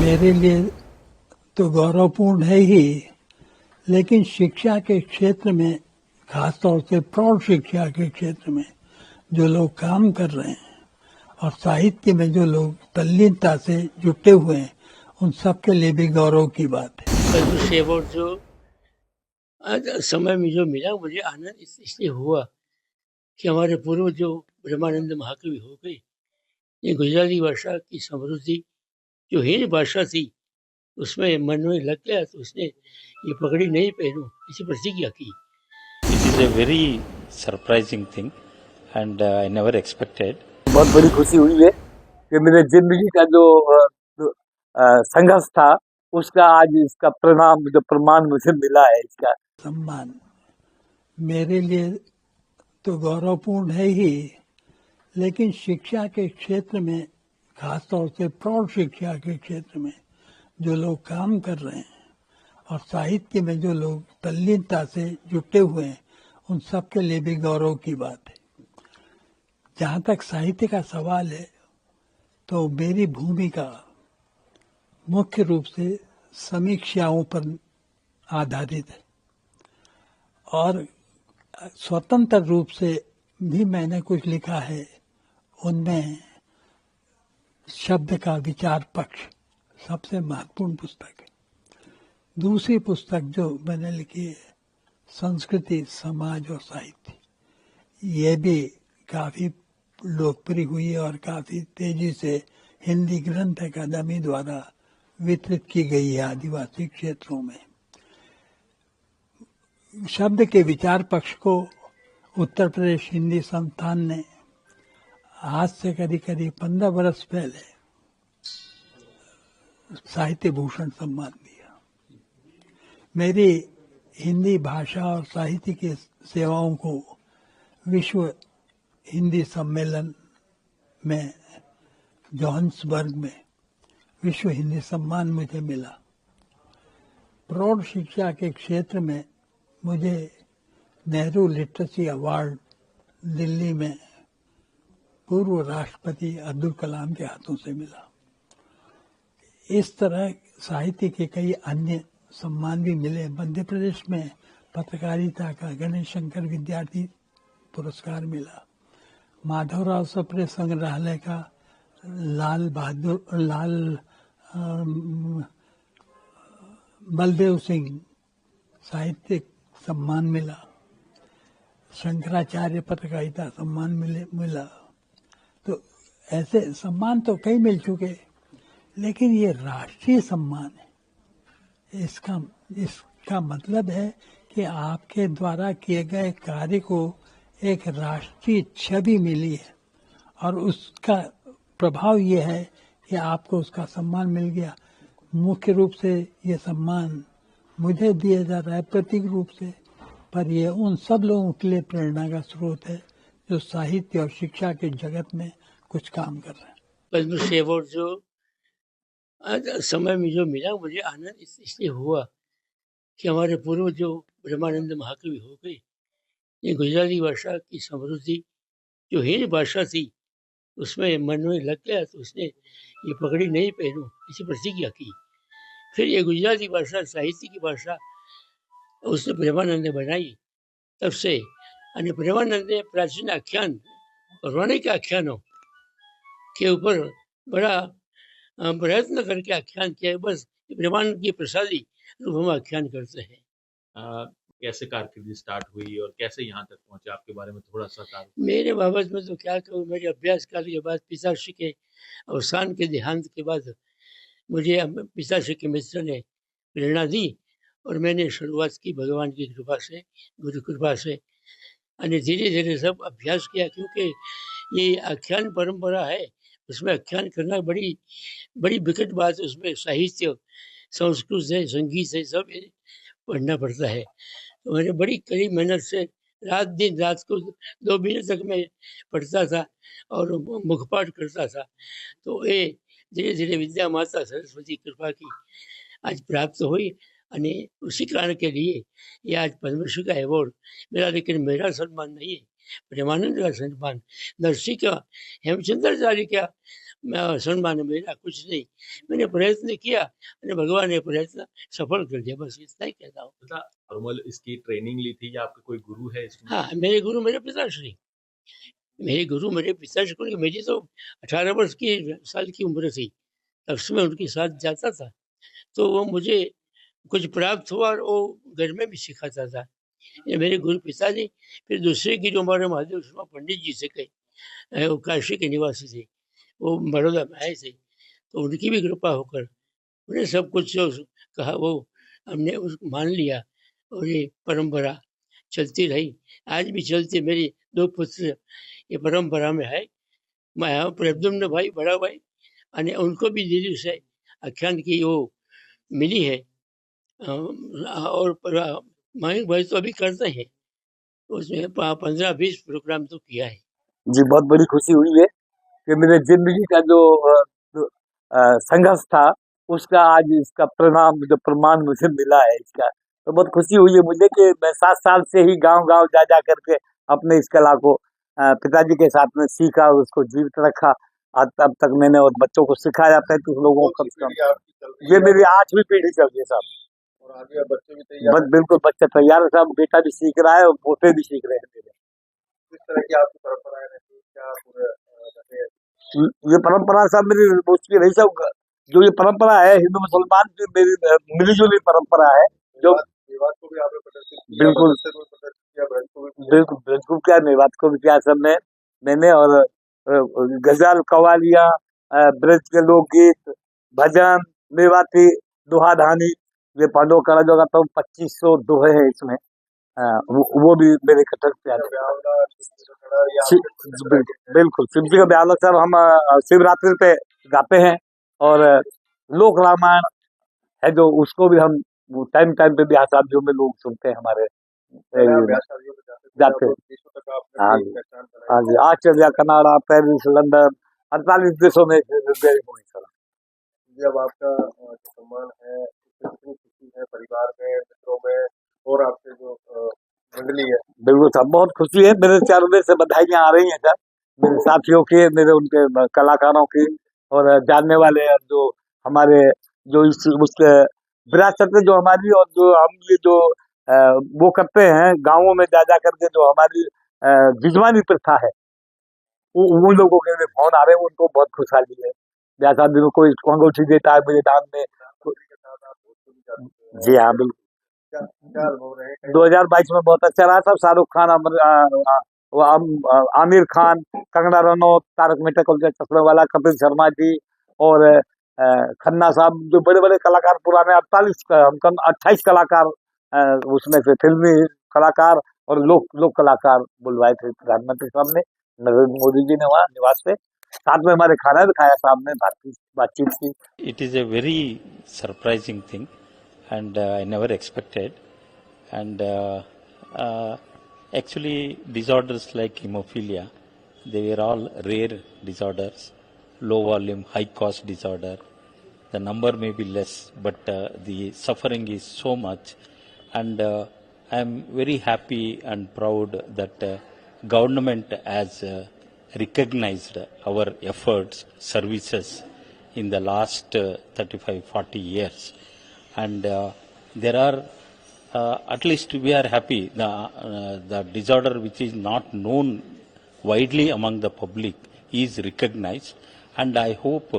मेरे लिए तो गौरवपूर्ण है ही, लेकिन शिक्षा के क्षेत्र में, खासतौर से प्रौढ़ शिक्षा के क्षेत्र में जो लोग काम कर रहे हैं और साहित्य में जो लोग तल्लीनता से जुटे हुए हैं, उन सब के लिए भी गौरव की बात है। पद्मश्री अवार्ड जो आज समय में जो मिला, मुझे आनंद इसलिए हुआ कि हमारे पूर्व जो ब्रह्मानंद महाकवि हो गए, ये गुजराती भाषा की समृद्धि जो हिंदी भाषा थी उसमें मन में लग गया, तो उसने ये पगड़ी नहीं पहनूं इसी प्रतिज्ञा की। It is a very surprising thing and I never expected. बहुत बड़ी खुशी हुई है कि मेरे जिंदगी का जो संघर्ष था उसका आज इसका परिणाम, जो प्रमाण मुझे मिला है, इसका सम्मान मेरे लिए तो गौरवपूर्ण है ही, लेकिन शिक्षा के क्षेत्र में, खासतौर से प्रौढ़ शिक्षा के क्षेत्र में जो लोग काम कर रहे हैं और साहित्य में जो लोग तल्लीनता से जुटे हुए हैं, उन सब के लिए भी गौरव की बात है। जहाँ तक साहित्य का सवाल है, तो मेरी भूमिका मुख्य रूप से समीक्षाओं पर आधारित है और स्वतंत्र रूप से भी मैंने कुछ लिखा है। उनमें शब्द का विचार पक्ष सबसे महत्वपूर्ण पुस्तक है। दूसरी पुस्तक जो मैंने लिखी है, संस्कृति, समाज और साहित्य, ये भी काफी लोकप्रिय हुई और काफी तेजी से हिंदी ग्रंथ अकादमी द्वारा वितरित की गई है आदिवासी क्षेत्रों में। शब्द के विचार पक्ष को उत्तर प्रदेश हिंदी संस्थान ने आज से करीब 15 वर्ष पहले साहित्य भूषण सम्मान दिया। मेरी हिंदी भाषा और साहित्य की सेवाओं को विश्व हिंदी सम्मेलन में जोहान्सबर्ग में विश्व हिंदी सम्मान मुझे मिला। प्रौढ़ शिक्षा के क्षेत्र में मुझे नेहरू लिटरेसी अवार्ड दिल्ली में पूर्व राष्ट्रपति अब्दुल कलाम के हाथों से मिला। इस तरह साहित्य के कई अन्य सम्मान भी मिले। मध्य प्रदेश में पत्रकारिता का गणेश शंकर विद्यार्थी पुरस्कार मिला। माधवराव सप्रे संग्रहालय का लाल बलदेव सिंह साहित्यिक सम्मान मिला। शंकराचार्य पत्रकारिता सम्मान मिला। तो ऐसे सम्मान तो कई मिल चुके, लेकिन ये राष्ट्रीय सम्मान है। इसका मतलब है कि आपके द्वारा किए गए कार्य को एक राष्ट्रीय छवि मिली है और उसका प्रभाव ये है कि आपको उसका सम्मान मिल गया। मुख्य रूप से ये सम्मान मुझे दिया जा रहा है प्रतीक रूप से, पर ये उन सब लोगों के लिए प्रेरणा का स्रोत है जो साहित्य और शिक्षा के जगत में कुछ काम कर रहे हैं। पद्मश्री अवार्ड जो आज समय में जो मिला, मुझे आनंद इसलिए हुआ कि हमारे पूर्व जो ब्रह्मानंद महाकवि हो गए, ये गुजराती भाषा की समृद्धि जो हिंदी भाषा थी उसमें मन में लग गया, तो उसने ये पगड़ी नहीं पहनूं इसी प्रतिज्ञा की। फिर ये गुजराती भाषा साहित्य की भाषा उसने प्रेमानंद ने बनाई तब से। અને પ્રેમાનંદે प्राचीन आख्यान, पौराणिक आख्यानों के ऊपर बड़ा प्रयत्न करके आख्यान किया। बस प्रेमानंद की प्रसादी रूप हम आख्यान करते हैं। कैसे कारकिर्दी स्टार्ट हुई और कैसे यहाँ तक पहुंचे, आपके बारे में थोड़ा सा मेरे बाबत में तो क्या कहूँ, मेरे अभ्यास काल के बाद पिताश्री के अवसान के देहांत के बाद मुझे पिताश्री के मित्र ने प्रेरणा दी और मैंने शुरुआत की भगवान की कृपा से, गुरु कृपा से। અને धीरे धीरे सब अभ्यास किया, क्योंकि ये आख्यान परंपरा है, उसमें आख्यान करना बड़ी बड़ी विकट बात है। उसमें साहित्य, संस्कृत है, संगीत है, सब पढ़ना पड़ता है। तो मैंने बड़ी कड़ी मेहनत से रात दिन, रात को 2 बजे तक मैं पढ़ता था और मुखपाठ करता था। तो ये धीरे धीरे विद्या माता सरस्वती कृपा की आज प्राप्त हुई। અને उसी कारण के लिए ये आज पद्मश्री का अवार्ड मेरा, लेकिन मेरा सम्मान नहीं है, प्रेमानंद का सम्मान, नरसिंह का, हेमचंद्राचार्य का सम्मान मिला कुछ नहीं। मैंने प्रयत्न किया और भगवान ने प्रयत्न सफल कर दिया, बस इतना ही कहता हूँ। तथा अरुमल इसकी ट्रेनिंग ली थी या आपके कोई गुरु है इसमें? हाँ, मेरे गुरु मेरे पिताश्री, मेरे गुरु मेरे पिताश्री को। मेरी तो 18 वर्ष की साल की उम्र थी, तब से मैं उनके साथ जाता था, तो वो मुझे कुछ प्राप्त हुआ और वो घर में भी सिखाता था। ये मेरे गुरु पिताजी। फिर दूसरे गुरु हमारे महादेव शर्मा पंडित जी से कहे, वो काशी के निवासी थे, वो बड़ौदा में आए थे, तो उनकी भी कृपा होकर उन्हें सब कुछ जो कहा वो हमने उसको मान लिया और ये परंपरा चलती रही, आज भी चलती। मेरी 2 पुत्र ये परंपरा में है। मैं प्रद्युम्न भाई बड़ा भाई, અને उनको भी दिल्ली से आख्यान की वो मिली है, और मयंक भाई तो अभी करते हैं, उसमें 15-20 प्रोग्राम तो किया है। जी, बहुत बड़ी खुशी हुई है कि मेरे जिंदगी का जो संघर्ष था उसका आज इसका परिणाम, जो प्रमाण मुझे मिला है इसका, तो बहुत खुशी हुई है मुझे कि मैं 7 साल से ही गांव-गांव जा करके अपने इस कला को पिताजी के साथ में सीखा और उसको जीवित रखा। आज तब तक मैंने और बच्चों को सिखाया 35 लोगों को कम से कम। ये मेरी 8वीं पीढ़ी चल रही है साहब, और आगे बच्चे भी तैयार बिल्कुल बच्चे तैयार है साहब, बेटा भी सीख रहा है और पोते भी सीख रहे हैं मेरे। किस तरह की आपकी परंपराएं रहती क्या पूरे ये परंपरा सब मेरी उसकी रही सब, जो ये परंपरा है हिंदू मुसलमान की मेरी मिलीजुली परंपरा है। जो विवाद को भी आपने प्रदर्शित किया, बिल्कुल मदरसे को भी प्रदर्शित किया, ब्रज को भी किया। बिल्कुल क्या मेवात को भी किया सब में मैंने, और गजल कवालियां, ब्रज के लोकगीत, भजन, मेवाती, दोहा धानी, ये पांडव कला जो का तो 2500 दोहे हैं इसमें, वो भी मेरे कथक पे आते हैं। बिल्कुल शिव जी का ब्याह सर हम शिवरात्रि पे गाते हैं, और लोक रामायण है जो उसको भी हम टाइम पे ब्याह शादियों में लोग सुनते हैं हमारे जाते हैं। हाँ जी, हाँ जी, ऑस्ट्रेलिया, कनाडा, पेरिस, लंदन, 48 देशों में जब आपका सम्मान है, कितनी खुशी है परिवार में, मित्रों में और आपके जो मंडली है? बिल्कुल साहब, बहुत खुशी है। मेरे चारों देश से बधाइयाँ आ रही हैं सर, मेरे साथियों की, मेरे उनके कलाकारों की, और जानने वाले जो हमारे जो इस उसके विरासत में जो हमारी, और जो हम ये जो वो करते हैं गाँवों में जा करके जो हमारी जिजवानी प्रथा है, उन लोगों के लिए फोन आ रहे हैं, उनको बहुत खुशहाली है। ब्याह शादी में कोई अंगूठी देता है मुझे दान में। जी हाँ बिल्कुल। 2022 में बहुत अच्छा रहा था। शाहरुख खान, आमिर खान, कंगना रनौत, तारक मेहता का उल्टा चश्मे वाला, कपिल शर्मा जी, और खन्ना साहब, जो बड़े बड़े कलाकार पुराने 28 कलाकार उसमें से फिल्मी कलाकार और लोक कलाकार बुलवाए थे प्रधानमंत्री साहब ने, नरेंद्र मोदी जी ने वहाँ निवास पे, साथ में हमारे खाना भी खाया साहब ने, बातचीत की। It is a very surprising thing, and I never expected. And actually, disorders like hemophilia, they were all rare disorders, low volume, high cost disorder. The number may be less, but the suffering is so much. And I am very happy and proud that government has recognized our efforts, services in the last 35-40 years. And there are, at least we are happy, the disorder which is not known widely among the public is recognized, and I hope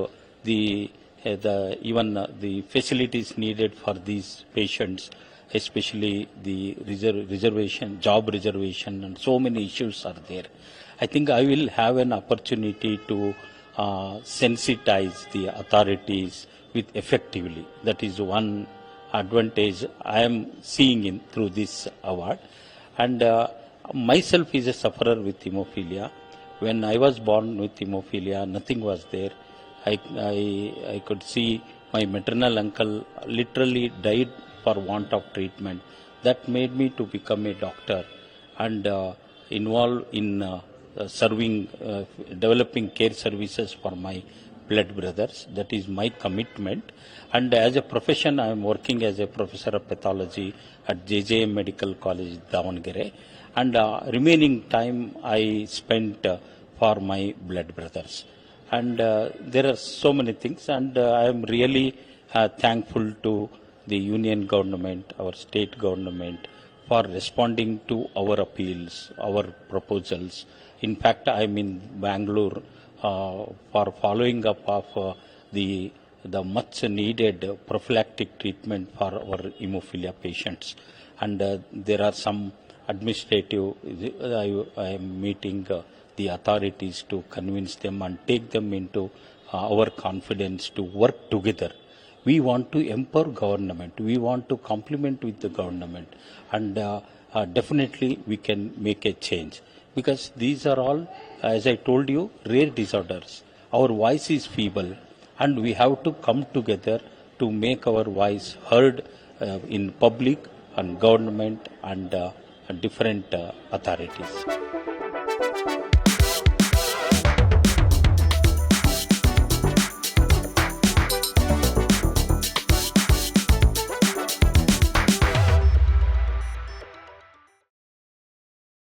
even the facilities needed for these patients, especially the reservation, job reservation, and so many issues are there. I think I will have an opportunity to sensitize the authorities with effectively. That is one advantage I am seeing through this award. And myself is a sufferer with hemophilia. When I was born with hemophilia, nothing was there. I could see my maternal uncle literally died for want of treatment. That made me to become a doctor and involved in developing care services for my blood brothers. That is my commitment. And as a profession, I am working as a professor of pathology at JJM Medical College, Davangere. And remaining time I spent for my blood brothers. And there are so many things, and I am really thankful to the union government, our state government, for responding to our appeals, our proposals. In fact, I am in Bangalore for following up of the much needed prophylactic treatment for our hemophilia patients. And there are some administrative, I am meeting the authorities to convince them and take them into our confidence to work together. We want to empower government. We want to complement with the government, and definitely we can make a change, because these are all, as I told you, rare disorders. Our voice is feeble, and we have to come together to make our voice heard in public and government and different authorities.